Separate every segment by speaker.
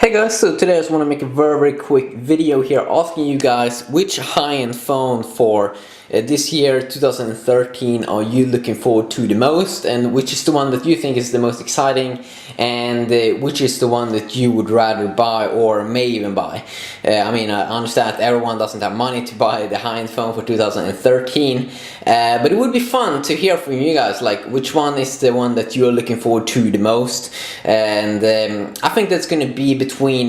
Speaker 1: Hey guys, so today I just want to make a very quick video here asking you guys which high-end phone for this year 2013 are you looking forward to the most, and which is the one that you think is the most exciting, and which is the one that you would rather buy or may even buy. I mean, I understand everyone doesn't have money to buy the high-end phone for 2013, but it would be fun to hear from you guys, like which one is the one that you're looking forward to the most. And I think that's going to be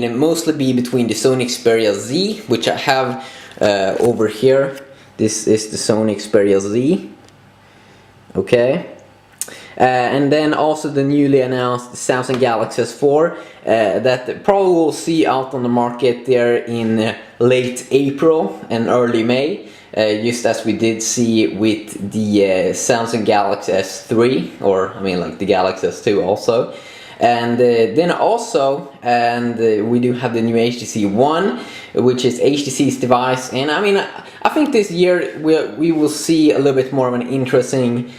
Speaker 1: mostly between the Sony Xperia Z, which I have over here. This is the Sony Xperia Z, okay, and then also the newly announced Samsung Galaxy S4 that probably will see out on the market there in late April and early May, just as we did see with the Samsung Galaxy S3, or I mean like the Galaxy S2 also. And then also, we do have the new HTC One, which is HTC's device. And I mean, I think this year we will see a little bit more of an interesting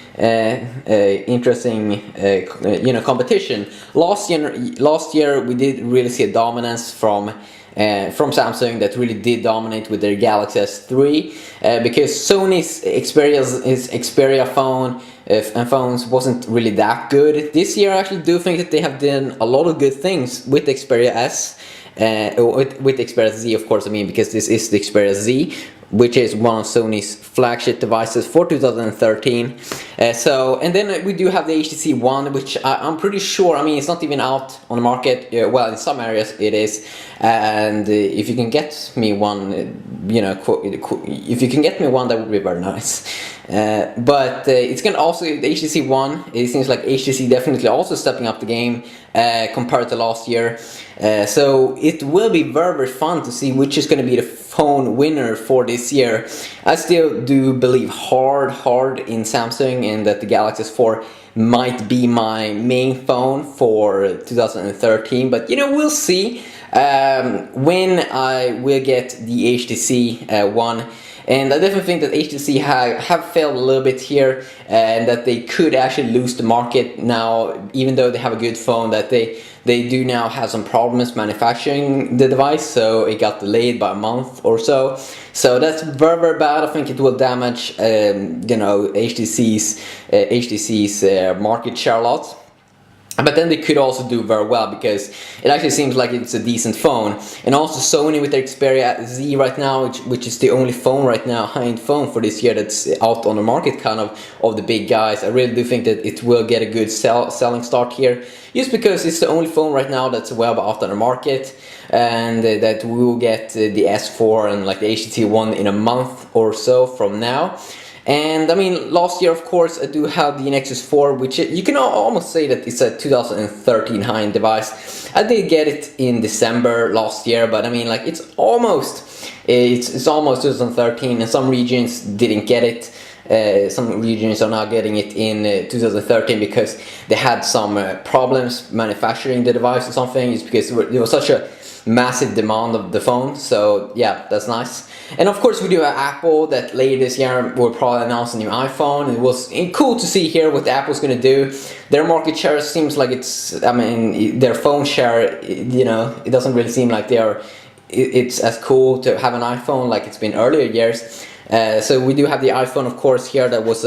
Speaker 1: competition. Last year we did really see a dominance from Samsung that really did dominate with their Galaxy S3, because Sony's Xperia phone and phones wasn't really that good. This year I actually do think that they have done a lot of good things with the Xperia S, with the Xperia Z, of course, I mean, because this is the Xperia Z, which is one of Sony's flagship devices for 2013. And then we do have the HTC One, which I'm pretty sure, I mean, it's not even out on the market. Well, in some areas it is, and if you can get me one, if you can get me one, that would be very nice. But it's gonna also, the HTC One, it seems like HTC definitely also stepping up the game compared to last year. So it will be very fun to see which is going to be the phone winner for this year. I still do believe hard in Samsung, and that the Galaxy S4 might be my main phone for 2013, but we'll see when I will get the HTC One. And I definitely think that HTC have failed a little bit here, and that they could actually lose the market now, even though they have a good phone, that they do now have some problems manufacturing the device, so it got delayed by a month or so. So that's very bad. I think it will damage HTC's market share a lot. But then they could also do very well, because it actually seems like it's a decent phone. And also Sony with their Xperia Z right now, which is the only phone right now, high-end phone for this year, that's out on the market kind of the big guys. I really do think that it will get a good selling start here, just because it's the only phone right now that's well out on the market, and that we will get the S4 and like the HTC One in a month or so from now. And I mean, last year, of course, I do have the Nexus 4, which you can almost say that it's a 2013 high-end device. I did get it in December last year, but I mean, like, it's almost 2013, and some regions didn't get it. Some regions are now getting it in 2013 because they had some problems manufacturing the device or something. It's because there was such a massive demand of the phone. So yeah, that's nice. And of course we do have Apple, that later this year will probably announce a new iPhone. It was cool to see here what Apple's gonna do. Their market share seems like it's, I mean, their phone share, it doesn't really seem like it's as cool to have an iPhone like it's been earlier years. So we do have the iPhone, of course, here. That was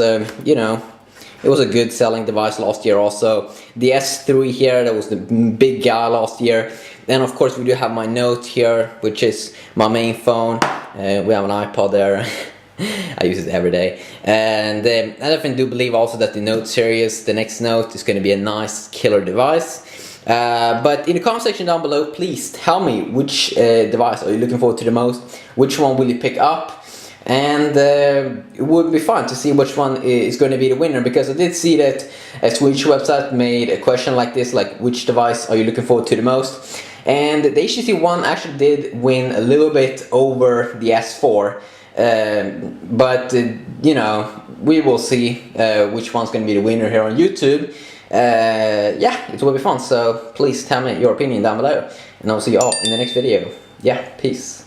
Speaker 1: it was a good selling device last year also. The S3 here, that was the big guy last year. Then of course we do have my Note here, which is my main phone. We have an iPod there. I use it every day. And I definitely do believe also that the Note series, the next Note, is going to be a nice killer device. But in the comment section down below, please tell me which device are you looking forward to the most, which one will you pick up, and it would be fun to see which one is going to be the winner, because I did see that a Swedish website made a question like this, like which device are you looking forward to the most, and the HTC One actually did win a little bit over the S4, but we will see which one's going to be the winner here on YouTube. Yeah, it will be fun, so please tell me your opinion down below, and I'll see you all in the next video. Yeah, peace.